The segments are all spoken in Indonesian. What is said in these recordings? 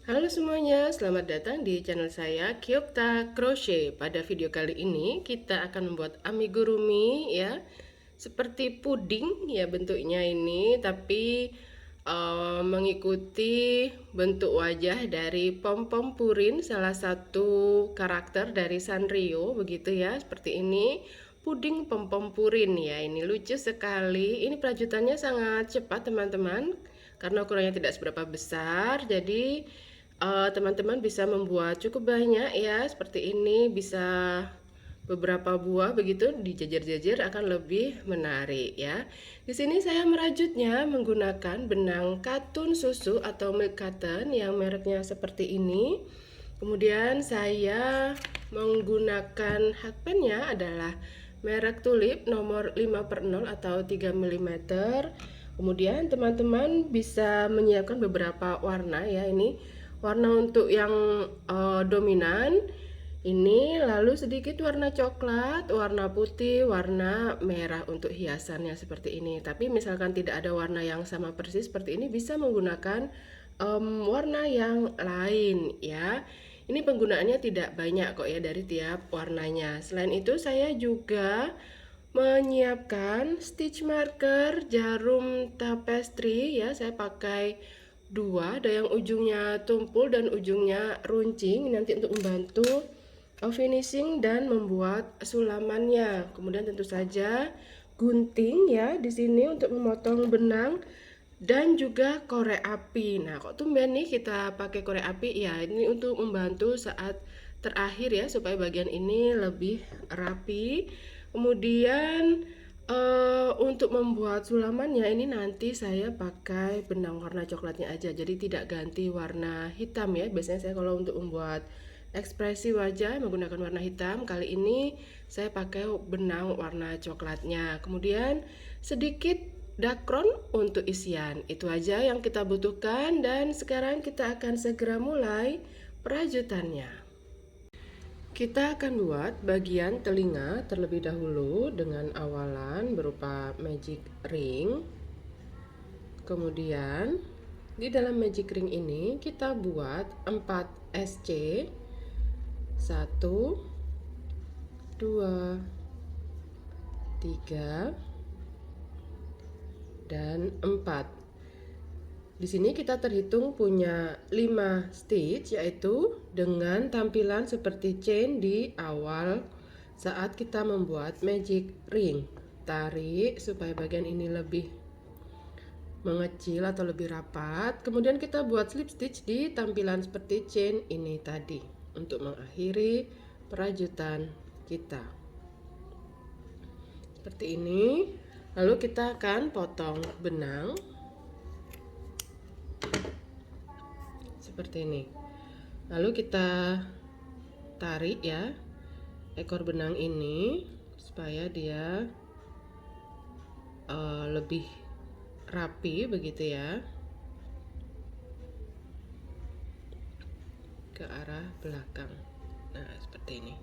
Halo semuanya, selamat datang di channel saya Kyokta Crochet. Pada video kali ini kita akan membuat amigurumi ya, seperti puding ya bentuknya ini, tapi mengikuti bentuk wajah dari pom-pom purin, salah satu karakter dari Sanrio begitu ya, seperti ini. Puding pom-pom purin ya, ini lucu sekali. Ini perajutannya sangat cepat teman-teman, karena ukurannya tidak seberapa besar, jadi teman-teman bisa membuat cukup banyak ya, seperti ini, bisa beberapa buah begitu dijajar-jajar akan lebih menarik ya. Di sini saya merajutnya menggunakan benang katun susu atau milk cotton yang mereknya seperti ini. Kemudian saya menggunakan hakpennya adalah merek Tulip nomor 5/0 atau 3 mm. Kemudian teman-teman bisa menyiapkan beberapa warna ya, ini warna untuk yang dominan ini, lalu sedikit warna coklat, warna putih, warna merah untuk hiasannya seperti ini. Tapi misalkan tidak ada warna yang sama persis seperti ini, bisa menggunakan warna yang lain ya. Ini penggunaannya tidak banyak kok ya dari tiap warnanya. Selain itu saya juga menyiapkan stitch marker, jarum tapestry ya. Saya pakai dua, ada yang ujungnya tumpul dan ujungnya runcing, nanti untuk membantu finishing dan membuat sulamannya. Kemudian tentu saja gunting ya di sini untuk memotong benang dan juga korek api. Nah, kok tumben nih kita pakai korek api ya? Ini untuk membantu saat terakhir ya, supaya bagian ini lebih rapi. Kemudian untuk membuat sulamannya ini nanti saya pakai benang warna coklatnya aja, jadi tidak ganti warna hitam ya. Biasanya saya kalau untuk membuat ekspresi wajah menggunakan warna hitam, kali ini saya pakai benang warna coklatnya. Kemudian sedikit dakron untuk isian. Itu aja yang kita butuhkan, dan sekarang kita akan segera mulai perajutannya. Kita akan buat bagian telinga terlebih dahulu dengan awalan berupa magic ring. Kemudian di dalam magic ring ini kita buat 4 SC. 1 2 3 dan 4. Di sini kita terhitung punya 5 stitch, yaitu dengan tampilan seperti chain di awal saat kita membuat magic ring. Tarik supaya bagian ini lebih mengecil atau lebih rapat. Kemudian kita buat slip stitch di tampilan seperti chain ini tadi untuk mengakhiri perajutan kita. Seperti ini. Lalu kita akan potong benang seperti ini. Lalu kita tarik ya ekor benang ini supaya dia lebih rapi begitu ya, ke arah belakang. Nah, seperti ini.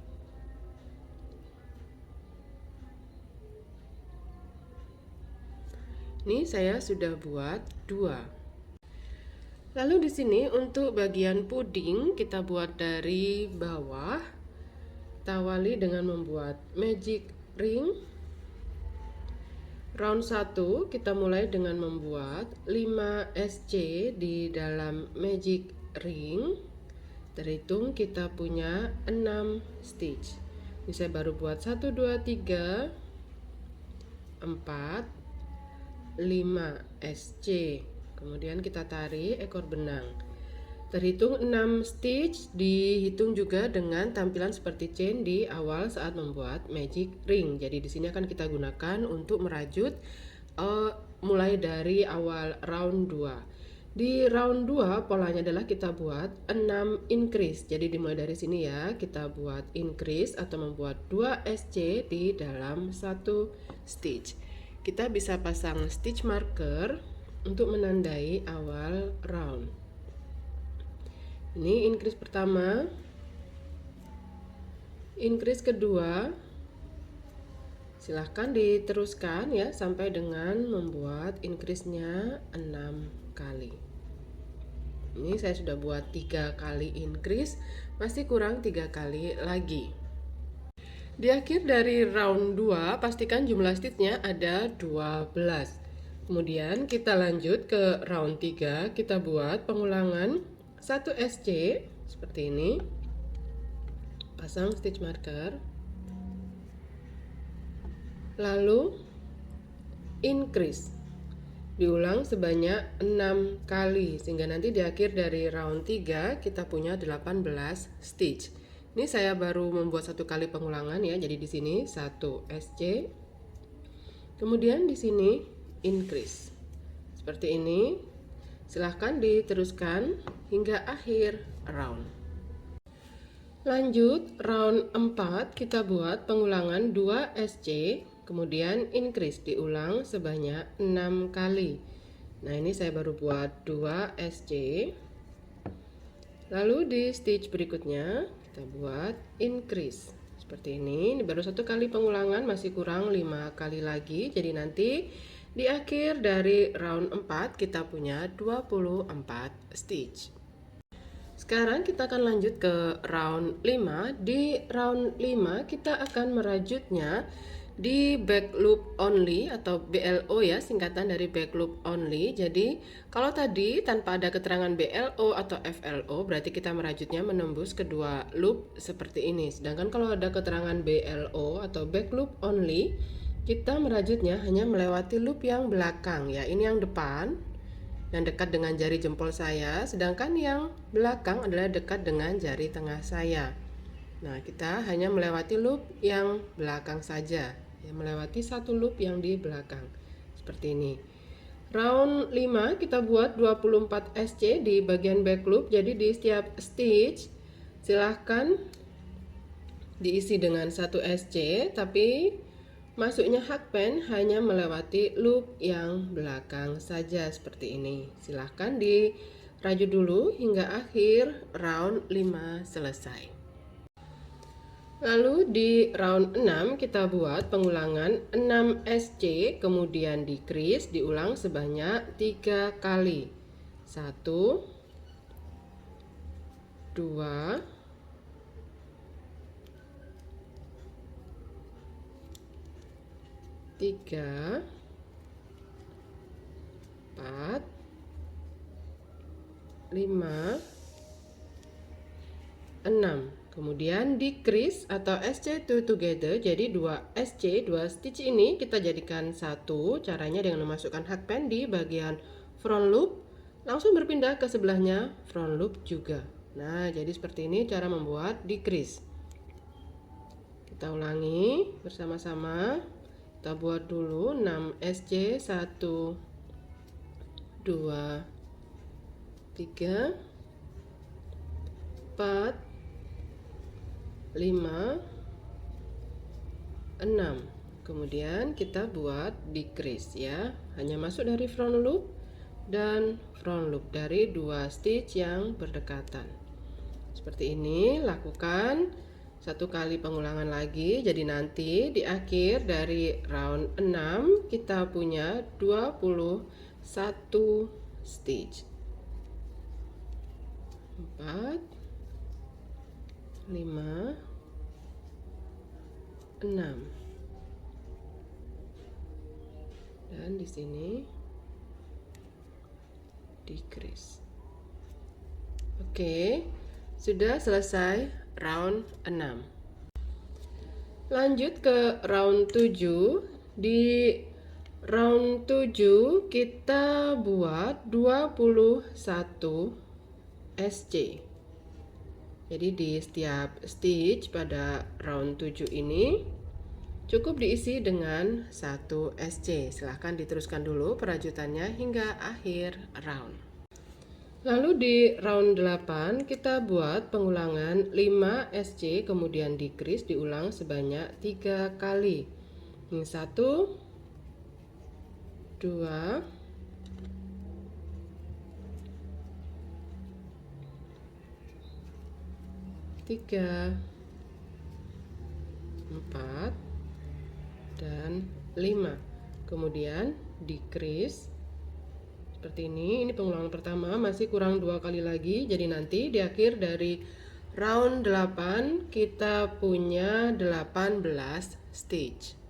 Ini saya sudah buat 2. Lalu di sini untuk bagian puding kita buat dari bawah. Kita awali dengan membuat magic ring. Round 1 kita mulai dengan membuat 5 SC di dalam magic ring. Terhitung kita punya 6 stitch. Ini saya baru buat 1 2 3 4 5 SC. Kemudian kita tarik ekor benang. Terhitung 6 stitch, dihitung juga dengan tampilan seperti chain di awal saat membuat magic ring. Jadi di sini akan kita gunakan untuk merajut mulai dari awal round 2. Di round 2 polanya adalah kita buat 6 increase. Jadi dimulai dari sini ya, kita buat increase atau membuat 2 SC di dalam 1 stitch. Kita bisa pasang stitch marker untuk menandai awal round. Ini increase pertama, increase kedua. Silahkan diteruskan ya sampai dengan membuat increase-nya 6 kali. Ini saya sudah buat 3 kali increase, masih kurang 3 kali lagi. Di akhir dari round 2, pastikan jumlah stitchnya ada 12. Kemudian kita lanjut ke round 3, kita buat pengulangan 1 SC seperti ini. Pasang stitch marker. Lalu increase. Diulang sebanyak 6 kali sehingga nanti di akhir dari round 3 kita punya 18 stitch. Ini saya baru membuat 1 kali pengulangan ya. Jadi di sini 1 SC. Kemudian di sini increase. Seperti ini. Silahkan diteruskan hingga akhir round. Lanjut round 4 kita buat pengulangan 2 SC. Kemudian increase diulang sebanyak 6 kali. Nah, ini saya baru buat 2 SC. Lalu di stitch berikutnya kita buat increase seperti ini. Ini baru 1 kali pengulangan, masih kurang 5 kali lagi. Jadi nanti di akhir dari round 4 kita punya 24 stitch. Sekarang kita akan lanjut ke round 5. Di round 5 kita akan merajutnya di back loop only atau BLO ya, singkatan dari back loop only. Jadi kalau tadi tanpa ada keterangan BLO atau FLO berarti kita merajutnya menembus kedua loop seperti ini. Sedangkan kalau ada keterangan BLO atau back loop only, kita merajutnya hanya melewati loop yang belakang ya. Ini yang depan yang dekat dengan jari jempol saya, sedangkan yang belakang adalah dekat dengan jari tengah saya. Nah, kita hanya melewati loop yang belakang saja, ya, melewati 1 loop yang di belakang. Seperti ini. Round 5 kita buat 24 SC di bagian back loop. Jadi di setiap stitch silahkan diisi dengan 1 SC, tapi masuknya hakpen hanya melewati loop yang belakang saja seperti ini. Silahkan dirajut dulu hingga akhir round 5 selesai. Lalu di round 6 kita buat pengulangan 6 SC, kemudian decrease diulang sebanyak 3 kali. 1 2 3 4 5 6. Kemudian decrease atau SC two together, jadi 2 SC, 2 stitch ini kita jadikan satu. Caranya dengan memasukkan hakpen di bagian front loop, langsung berpindah ke sebelahnya front loop juga. Nah, jadi seperti ini cara membuat decrease. Kita ulangi bersama-sama. Kita buat dulu 6 SC, 1 2 3 4 5 6. Kemudian kita buat decrease ya, hanya masuk dari front loop dan front loop dari 2 stitch yang berdekatan. Seperti ini, lakukan 1 kali pengulangan lagi. Jadi nanti di akhir dari round 6 kita punya 21 stitch. 4 5 6. Dan di sini decrease. Oke, sudah selesai round 6. Lanjut ke round 7. Di round 7 kita buat 21 SC. Jadi di setiap stitch pada round 7 ini cukup diisi dengan 1 SC. Silahkan diteruskan dulu perajutannya hingga akhir round. Lalu di round 8 kita buat pengulangan 5 SC, kemudian decrease diulang sebanyak 3 kali. Ini 1 2 3 4 dan 5. Kemudian decrease seperti ini pengulangan pertama, masih kurang 2 kali lagi. Jadi nanti di akhir dari round 8 kita punya 18 stitch.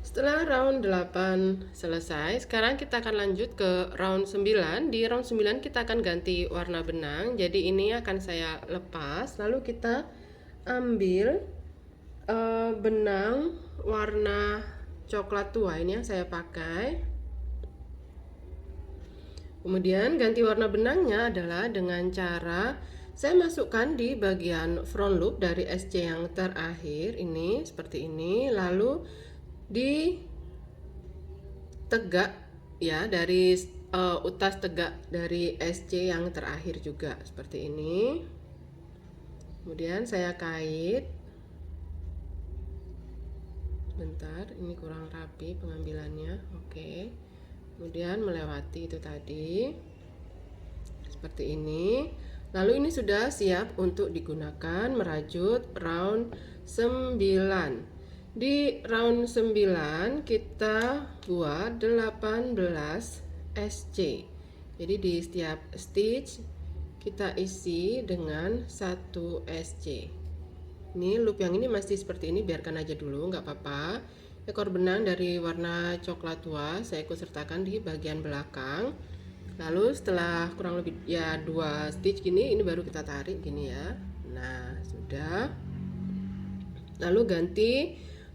Setelah round 8 selesai, sekarang kita akan lanjut ke round 9. Di round 9 kita akan ganti warna benang. Jadi ini akan saya lepas, lalu kita ambil benang warna coklat tua, ini yang saya pakai. Kemudian ganti warna benangnya adalah dengan cara saya masukkan di bagian front loop dari SC yang terakhir ini, seperti ini. Lalu di tegak ya, dari utas tegak dari SC yang terakhir juga seperti ini. Kemudian saya kait. Bentar, ini kurang rapi pengambilannya. Oke. Kemudian melewati itu tadi seperti ini. Lalu ini sudah siap untuk digunakan merajut round 9. Di round 9 kita buat 18 SC. Jadi di setiap stitch kita isi dengan 1 SC. Ini loop yang ini masih seperti ini, biarkan aja dulu, nggak apa-apa. Ekor benang dari warna coklat tua saya ikut sertakan di bagian belakang. Lalu setelah kurang lebih ya 2 stitch gini, ini baru kita tarik gini ya. Nah, sudah. Lalu ganti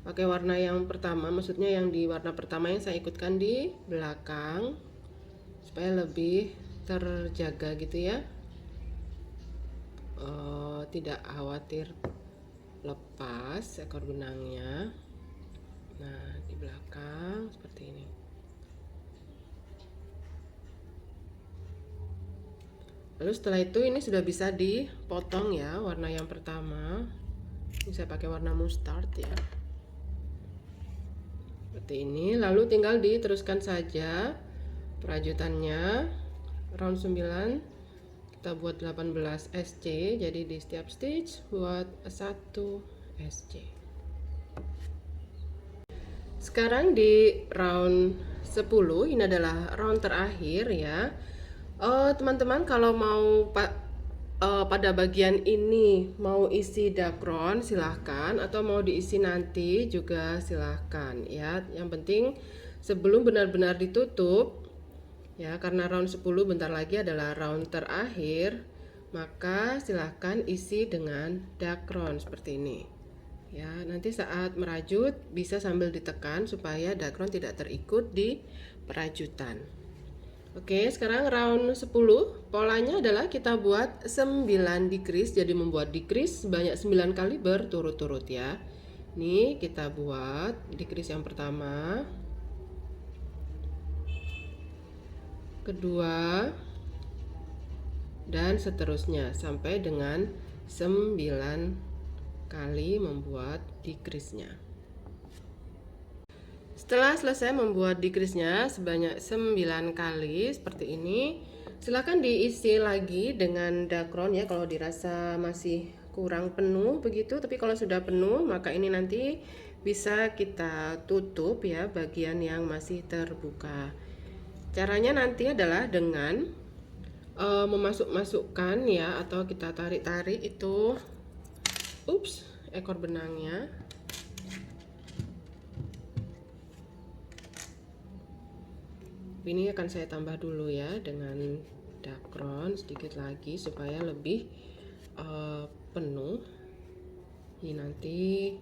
pakai warna yang pertama, maksudnya yang di warna pertama yang saya ikutkan di belakang supaya lebih terjaga gitu ya, tidak khawatir lepas ekor benangnya. Nah, di belakang seperti ini. Lalu setelah itu ini sudah bisa dipotong ya, warna yang pertama. Ini saya pakai warna mustard ya. Seperti ini, lalu tinggal diteruskan saja perajutannya. Round 9 kita buat 18 SC, jadi di setiap stitch buat 1 SC. Sekarang di round 10, ini adalah round terakhir ya. Teman-teman kalau mau pada bagian ini mau isi dakron silahkan, atau mau diisi nanti juga silahkan ya. Yang penting sebelum benar-benar ditutup ya, karena round 10 bentar lagi adalah round terakhir, maka silahkan isi dengan dakron seperti ini ya. Nanti saat merajut bisa sambil ditekan supaya dakron tidak terikut di perajutan. Oke, sekarang round 10, polanya adalah kita buat 9 decrease, jadi membuat decrease sebanyak 9 kali berturut-turut ya. Ini kita buat decrease yang pertama, kedua, dan seterusnya sampai dengan 9 kali membuat decrease-nya. Setelah selesai membuat decrease-nya sebanyak 9 kali seperti ini, silakan diisi lagi dengan dakron ya kalau dirasa masih kurang penuh begitu. Tapi kalau sudah penuh, maka ini nanti bisa kita tutup ya bagian yang masih terbuka. Caranya nanti adalah dengan memasuk-masukkan ya, atau kita tarik-tarik itu ekor benangnya. Ini akan saya tambah dulu ya dengan dakron sedikit lagi supaya lebih penuh. Ini nanti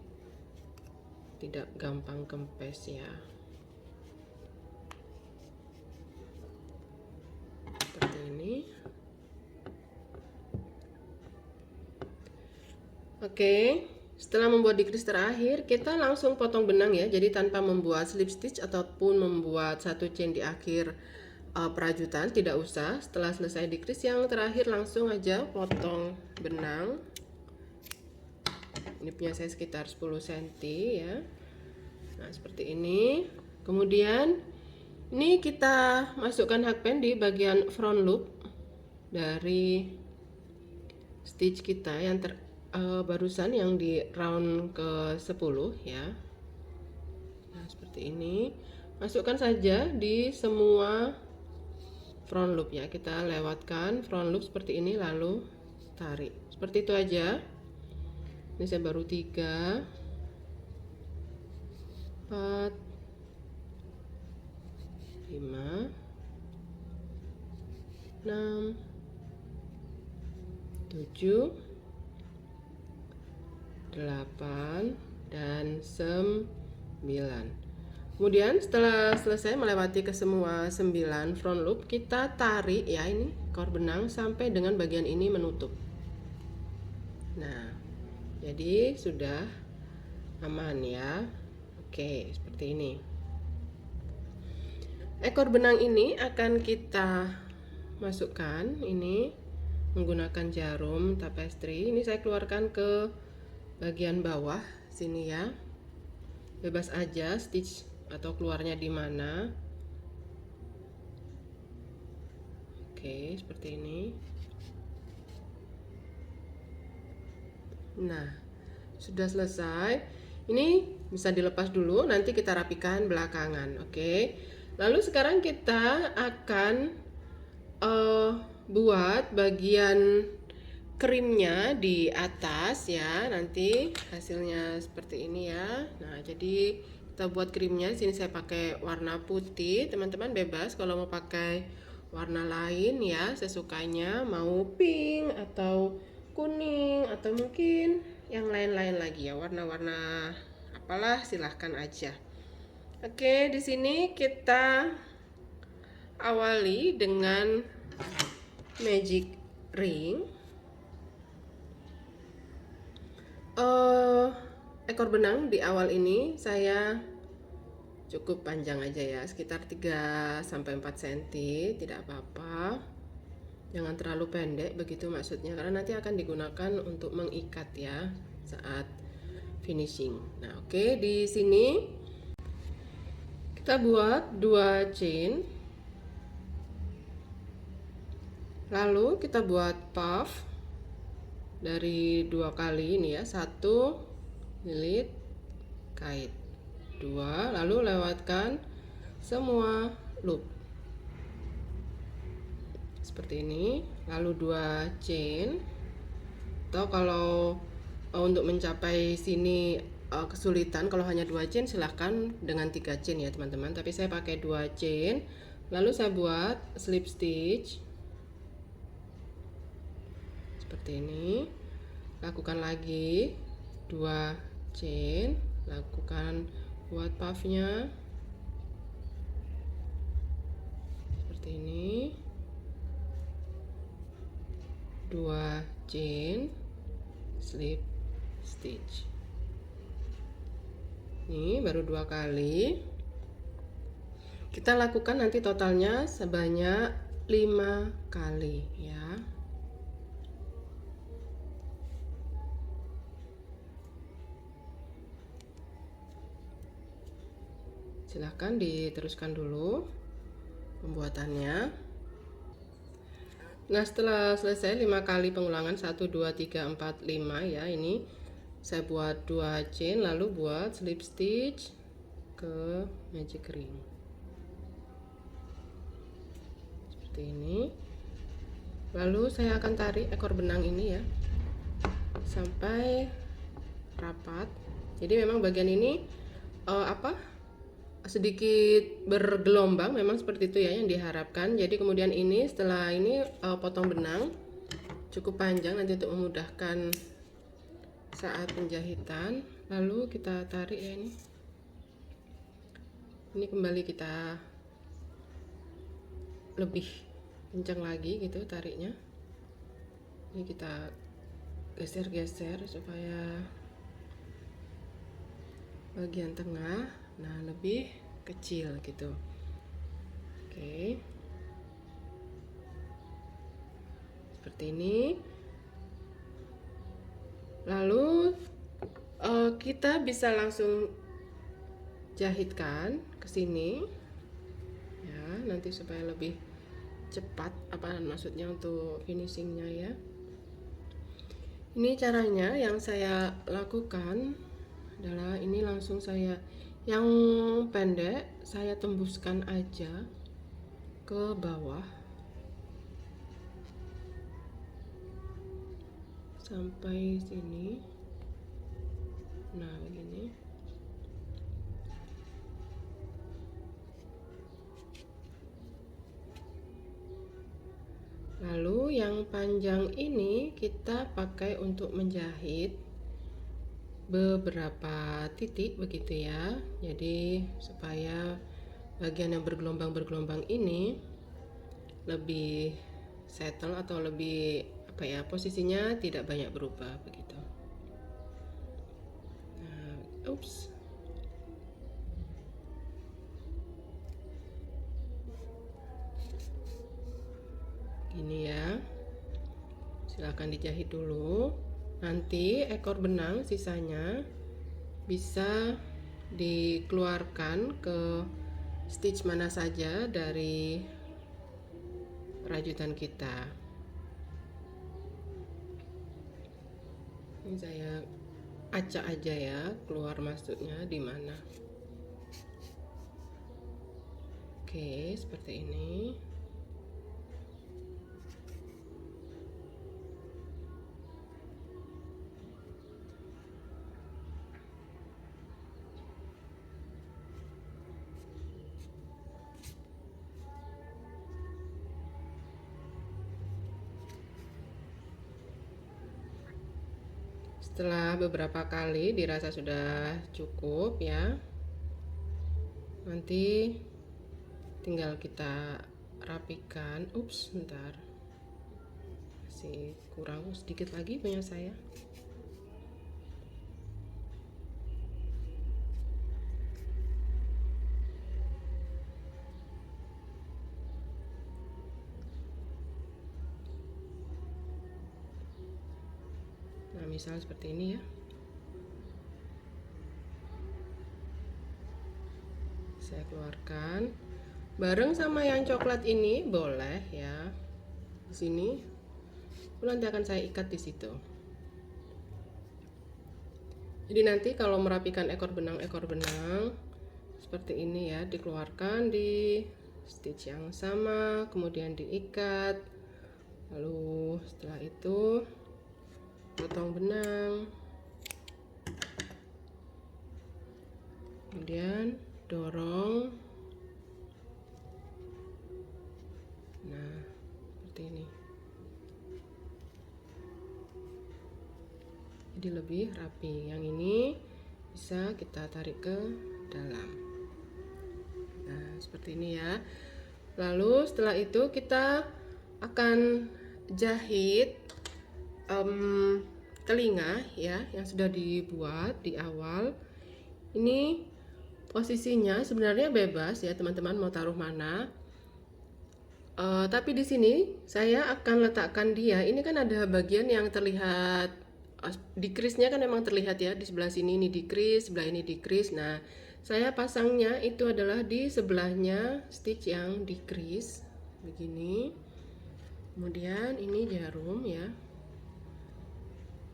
tidak gampang kempes ya. Seperti ini. Oke. Setelah membuat decrease terakhir, kita langsung potong benang ya, jadi tanpa membuat slip stitch ataupun membuat satu chain di akhir perajutan, tidak usah. Setelah selesai decrease yang terakhir, langsung aja potong benang. Ini punya saya sekitar 10 cm ya. Nah, seperti ini. Kemudian ini kita masukkan hakpen di bagian front loop dari stitch kita yang barusan yang di round ke 10 ya. Nah, seperti ini. Masukkan saja di semua front loop ya, kita lewatkan front loop seperti ini lalu tarik seperti itu aja. Ini saya baru 3 4 5 6 7 8 dan 9. Kemudian setelah selesai melewati ke semua 9 front loop, kita tarik ya ini ekor benang sampai dengan bagian ini menutup. Nah, jadi sudah aman ya. Oke, seperti ini. Ekor benang ini akan kita masukkan ini menggunakan jarum tapestry. Ini saya keluarkan ke bagian bawah sini ya. Bebas aja stitch atau keluarnya di mana. Oke, seperti ini. Nah, sudah selesai. Ini bisa dilepas dulu, nanti kita rapikan belakangan. Oke. Lalu sekarang kita akan buat bagian krimnya di atas ya. Nanti hasilnya seperti ini ya. Nah, jadi kita buat krimnya. Di sini saya pakai warna putih. Teman-teman bebas kalau mau pakai warna lain ya, sesukanya, mau pink atau kuning atau mungkin yang lain-lain lagi ya, warna-warna apalah silahkan aja. Oke, di sini kita awali dengan magic ring. Ekor benang di awal ini saya cukup panjang aja ya, sekitar 3-4 cm, tidak apa-apa. Jangan terlalu pendek begitu maksudnya, karena nanti akan digunakan untuk mengikat ya saat finishing. Nah, oke, di sini kita buat 2 chain. Lalu kita buat puff dari 2 kali ini ya, 1 lilit kait, 2, lalu lewatkan semua loop seperti ini, lalu 2 chain. Atau kalau untuk mencapai sini kesulitan, kalau hanya 2 chain silahkan dengan 3 chain ya teman-teman, tapi saya pakai 2 chain. Lalu saya buat slip stitch seperti ini, lakukan lagi 2 chain, lakukan buat puffnya seperti ini, 2 chain, slip stitch. Ini baru 2 kali. Kita lakukan nanti totalnya sebanyak 5 kali ya. Silahkan diteruskan dulu pembuatannya. Nah, setelah selesai 5 kali pengulangan 1 2 3 4 5 ya, ini saya buat 2 chain lalu buat slip stitch ke magic ring seperti ini. Lalu saya akan tarik ekor benang ini ya sampai rapat. Jadi memang bagian ini sedikit bergelombang, memang seperti itu ya yang diharapkan. Jadi kemudian ini setelah ini potong benang cukup panjang nanti untuk memudahkan saat penjahitan. Lalu kita tarik ya, ini kembali kita lebih kencang lagi gitu tariknya. Ini kita geser-geser supaya bagian tengah lebih kecil gitu. Oke, seperti ini. Lalu kita bisa langsung jahitkan ke sini ya, nanti supaya lebih cepat, maksudnya untuk finishingnya ya. Ini caranya yang saya lakukan adalah ini langsung saya yang pendek saya tembuskan aja ke bawah sampai sini. Nah, begini. Lalu yang panjang ini kita pakai untuk menjahit beberapa titik begitu ya. Jadi supaya bagian yang bergelombang-bergelombang ini lebih settle atau lebih apa ya, posisinya tidak banyak berubah begitu. Nah, ups. Gini ya. Silahkan dijahit dulu. Nanti ekor benang sisanya bisa dikeluarkan ke stitch mana saja dari rajutan kita. Ini saya acak aja ya, keluar masuknya di mana. Oke, seperti ini. Setelah beberapa kali dirasa sudah cukup ya, nanti tinggal kita rapikan. Ups, bentar, masih kurang sedikit lagi punya saya. Nah, misal seperti ini ya. Saya keluarkan bareng sama yang coklat ini, boleh ya. Di sini nanti akan saya ikat di situ. Jadi nanti kalau merapikan ekor benang seperti ini ya, dikeluarkan di stitch yang sama, kemudian diikat. Lalu setelah itu potong benang, kemudian dorong. Nah, seperti ini. Jadi lebih rapi. Yang ini bisa kita tarik ke dalam. Nah, seperti ini ya. Lalu setelah itu kita akan jahit telinga ya, yang sudah dibuat di awal. Ini posisinya sebenarnya bebas ya, teman-teman mau taruh mana. Tapi di sini saya akan letakkan dia. Ini kan ada bagian yang terlihat decrease-nya kan memang terlihat ya, di sebelah sini ini decrease, sebelah ini decrease. Nah, saya pasangnya itu adalah di sebelahnya stitch yang decrease begini. Kemudian ini jarum ya.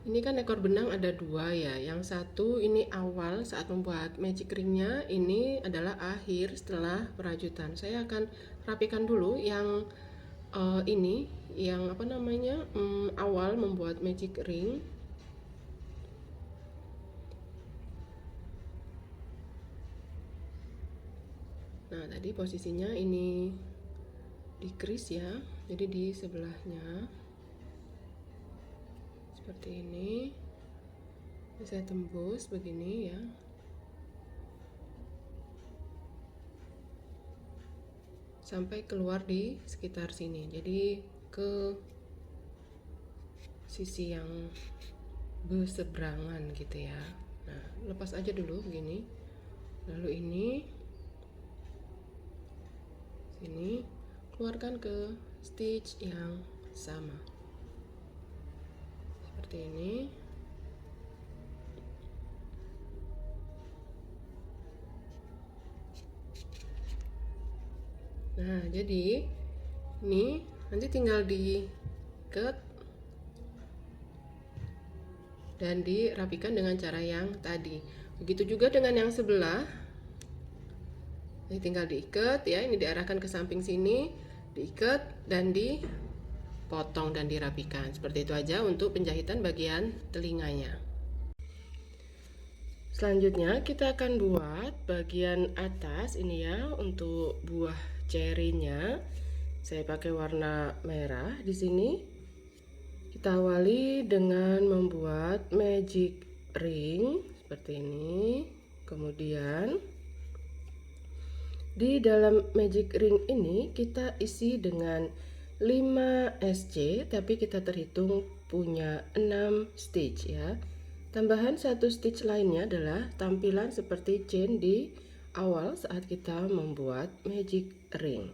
Ini kan ekor benang ada dua ya. Yang satu ini awal saat membuat magic ringnya, ini adalah akhir setelah perajutan. Saya akan rapikan dulu yang ini, yang apa namanya, awal membuat magic ring. Nah, tadi posisinya ini decrease ya, jadi di sebelahnya seperti ini. Saya tembus begini ya. Sampai keluar di sekitar sini. Jadi ke sisi yang berseberangan gitu ya. Nah, lepas aja dulu begini. Lalu ini sini keluarkan ke stitch yang sama. Seperti ini. Nah, jadi ini nanti tinggal diikat dan dirapikan dengan cara yang tadi. Begitu juga dengan yang sebelah. Ini tinggal diikat ya, ini diarahkan ke samping sini, diikat dan potong dan dirapikan. Seperti itu aja untuk penjahitan bagian telinganya. Selanjutnya kita akan buat bagian atas ini ya, untuk buah cerinya. Saya pakai warna merah di sini. Kita awali dengan membuat magic ring seperti ini. Kemudian di dalam magic ring ini kita isi dengan 5 SC, tapi kita terhitung punya 6 stitch ya. Tambahan satu stitch lainnya adalah tampilan seperti chain di awal saat kita membuat magic ring.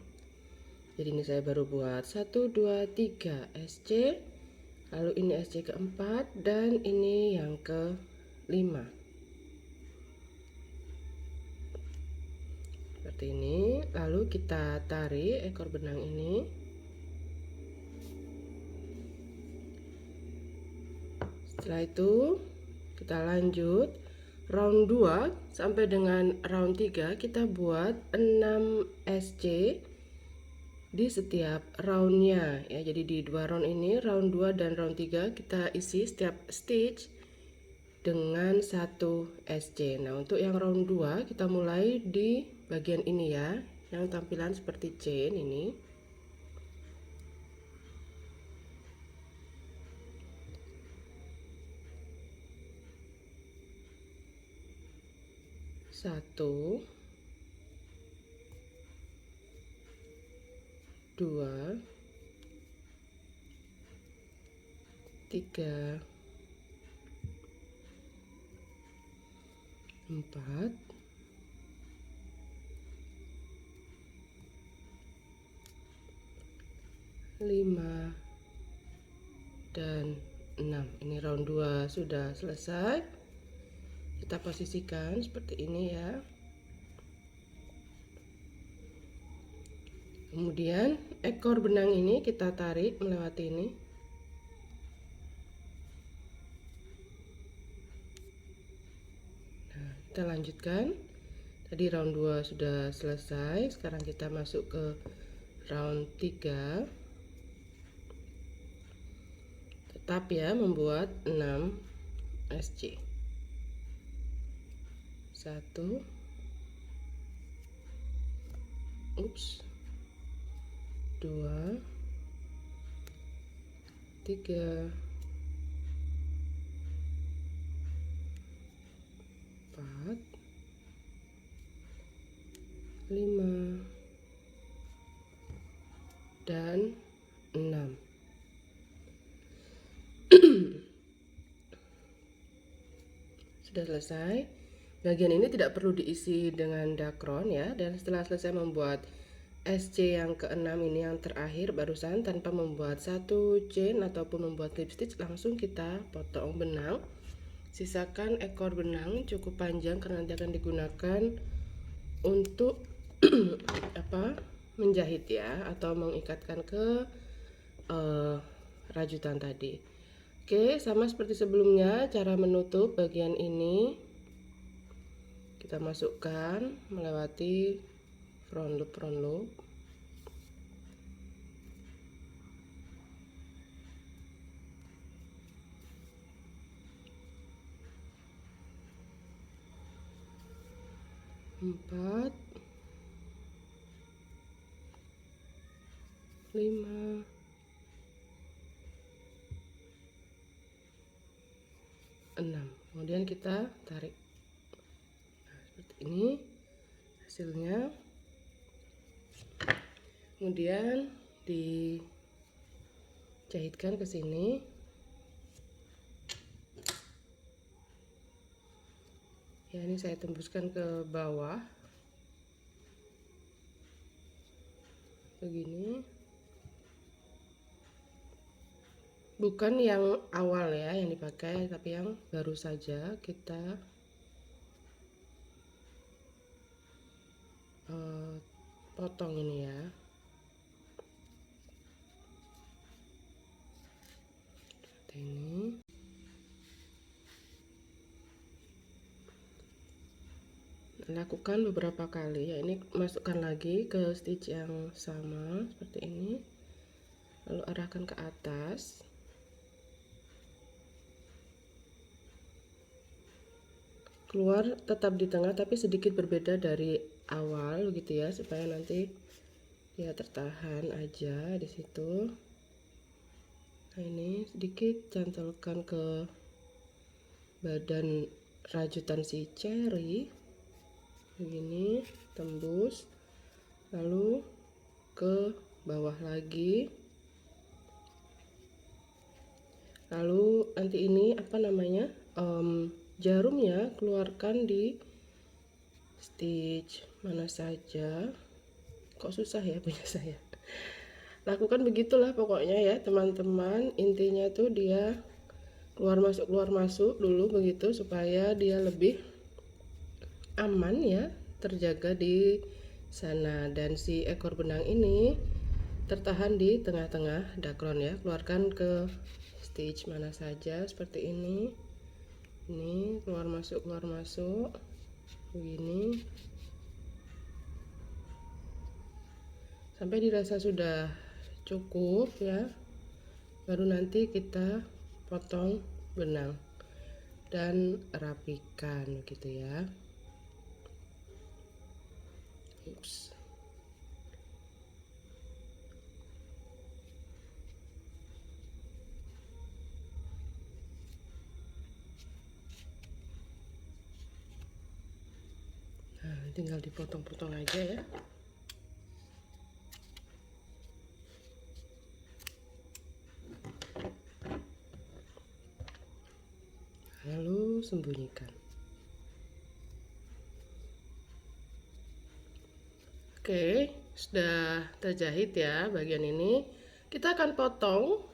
Jadi ini saya baru buat 1 2 3 SC. Lalu ini SC keempat dan ini yang ke-5. Seperti ini. Lalu kita tarik ekor benang ini. Setelah itu kita lanjut round 2 sampai dengan round 3 kita buat 6 SC di setiap roundnya ya. Jadi di 2 round ini, round 2 dan round 3, kita isi setiap stitch dengan 1 SC. Nah, untuk yang round 2 kita mulai di bagian ini ya, yang tampilan seperti chain ini. Satu, dua, tiga, empat, lima, dan 6. Ini round 2 sudah selesai. Kita posisikan seperti ini ya. Kemudian ekor benang ini kita tarik melewati ini. Nah, kita lanjutkan. Tadi round 2 sudah selesai. Sekarang kita masuk ke round 3. Tetap ya membuat 6 SC. 1, ups, 2, 3, 4, 5, dan 6. Sudah selesai. Bagian ini tidak perlu diisi dengan dakron ya. Dan setelah selesai membuat SC yang ke-6 ini yang terakhir barusan, tanpa membuat satu chain ataupun membuat slip stitch, langsung kita potong benang. Sisakan ekor benang cukup panjang karena nanti akan digunakan untuk menjahit ya, atau mengikatkan ke rajutan tadi. Oke, sama seperti sebelumnya, cara menutup bagian ini kita masukkan melewati front loop 4, 5, 6. Kemudian kita tarik. Nah, seperti ini hasilnya. Kemudian dijahitkan ke sini. Ya, ini saya tembuskan ke bawah. Begini. Bukan yang awal ya yang dipakai, tapi yang baru saja kita potong ini ya. Seperti ini. Lakukan beberapa kali ya. Ini masukkan lagi ke stitch yang sama seperti ini. lalu arahkan ke atas. Keluar tetap di tengah tapi sedikit berbeda dari awal gitu ya, supaya nanti dia tertahan aja di situ. Nah, ini sedikit cantolkan ke badan rajutan si cherry begini, tembus lalu ke bawah lagi, lalu nanti ini apa namanya, jarumnya keluarkan di stitch mana saja. Kok susah ya punya saya. Lakukan begitulah pokoknya ya teman-teman, intinya tuh dia keluar masuk dulu begitu supaya dia lebih aman ya, terjaga di sana. Dan si ekor benang ini tertahan di tengah-tengah dakron ya. Keluarkan ke stitch mana saja seperti ini. Ini keluar masuk begini sampai dirasa sudah cukup ya, baru nanti kita potong benang dan rapikan gitu ya. Ups. Nah, tinggal dipotong-potong aja ya. Lalu sembunyikan. Oke, sudah terjahit ya bagian ini. Kita akan potong.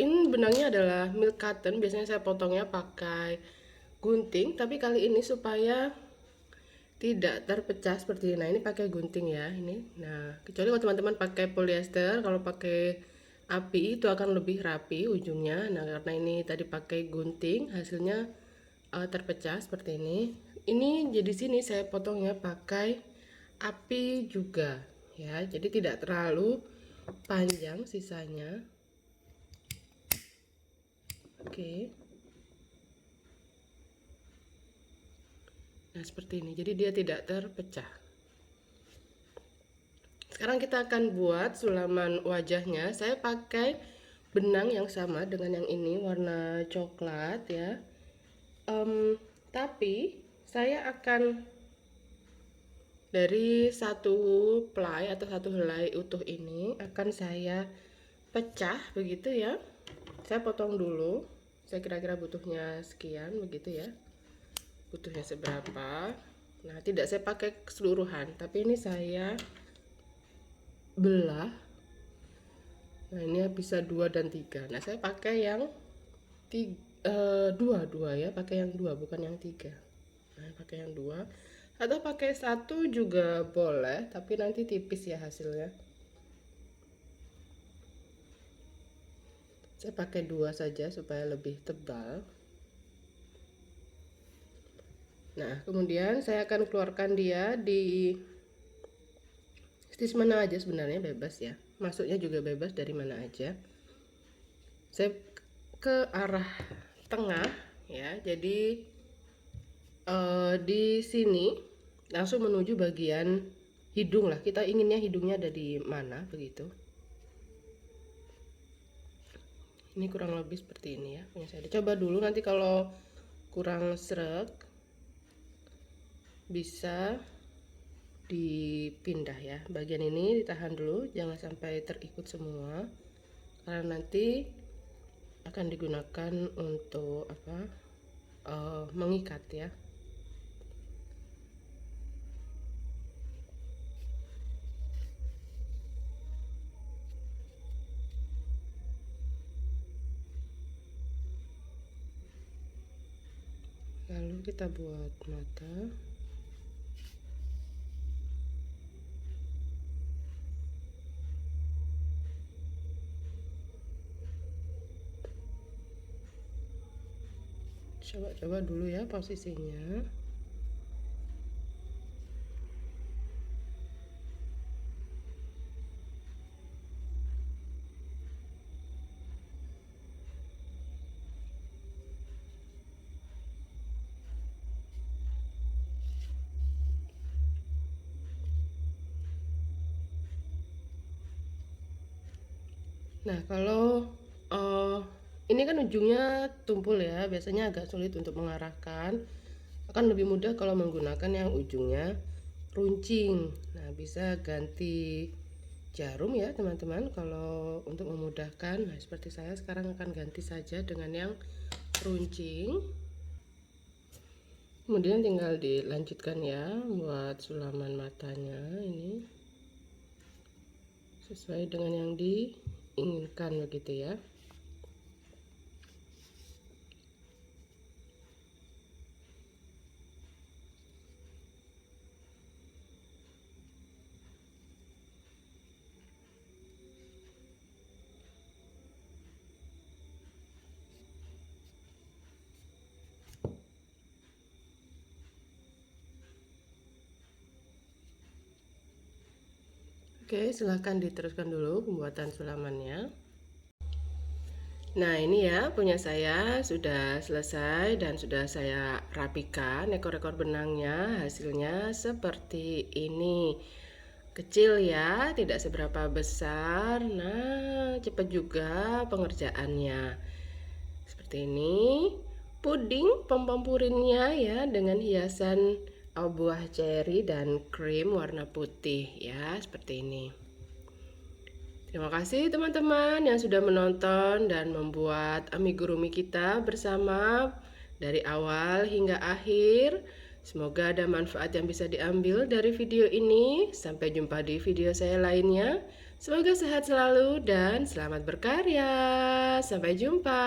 Ini benangnya adalah milk cotton. Biasanya saya potongnya pakai gunting, tapi kali ini supaya tidak terpecah seperti ini. Nah, ini pakai gunting ya ini. Nah, kecuali kalau teman-teman pakai polyester, kalau pakai api itu akan lebih rapi ujungnya. Nah, karena ini tadi pakai gunting, hasilnya terpecah seperti ini. Ini jadi sini saya potongnya pakai api juga ya, jadi tidak terlalu panjang sisanya. Oke. Nah, seperti ini. Jadi dia tidak terpecah. Sekarang kita akan buat sulaman wajahnya. Saya pakai benang yang sama dengan yang ini, warna coklat ya. Tapi saya akan dari satu ply atau satu helai utuh ini akan saya pecah begitu ya. Saya potong dulu. Saya kira-kira butuhnya sekian begitu ya. Butuhnya seberapa. Nah, tidak saya pakai keseluruhan, tapi ini saya belah. Nah, ini bisa 2 dan 3. Nah, saya pakai yang 2 ya, pakai yang 2 bukan yang 3. Nah, pakai yang 2 atau pakai 1 juga boleh, tapi nanti tipis ya hasilnya. Saya pakai 2 saja supaya lebih tebal. Nah, kemudian saya akan keluarkan dia di stitch mana aja, sebenarnya bebas ya. Masuknya juga bebas dari mana aja. Saya ke arah tengah ya. Jadi di sini langsung menuju bagian hidung lah. Kita inginnya hidungnya ada di mana begitu. Ini kurang lebih seperti ini ya. Punya saya coba dulu, nanti kalau kurang sreg bisa dipindah ya. Bagian ini ditahan dulu, jangan sampai terikut semua, karena nanti akan digunakan untuk apa, mengikat ya. Lalu kita buat mata. Coba dulu ya posisinya. Nah, kalau ini kan ujungnya tumpul ya, biasanya agak sulit untuk mengarahkan. Akan lebih mudah kalau menggunakan yang ujungnya runcing. Nah, bisa ganti jarum ya teman-teman kalau untuk memudahkan. Nah, seperti saya sekarang akan ganti saja dengan yang runcing. Kemudian tinggal dilanjutkan ya buat sulaman matanya ini sesuai dengan yang diinginkan begitu ya. Oke, silahkan diteruskan dulu pembuatan sulamannya. Nah, ini ya punya saya sudah selesai dan sudah saya rapikan ekor-ekor benangnya. Hasilnya seperti ini. Kecil ya, tidak seberapa besar. Nah, cepat juga pengerjaannya. Seperti ini. Puding pom-pom purinnya ya dengan hiasan buah ceri dan krim warna putih ya, seperti ini. Terima kasih teman-teman yang sudah menonton dan membuat amigurumi kita bersama dari awal hingga akhir. Semoga ada manfaat yang bisa diambil dari video ini. Sampai jumpa di video saya lainnya. Semoga sehat selalu dan selamat berkarya. Sampai jumpa.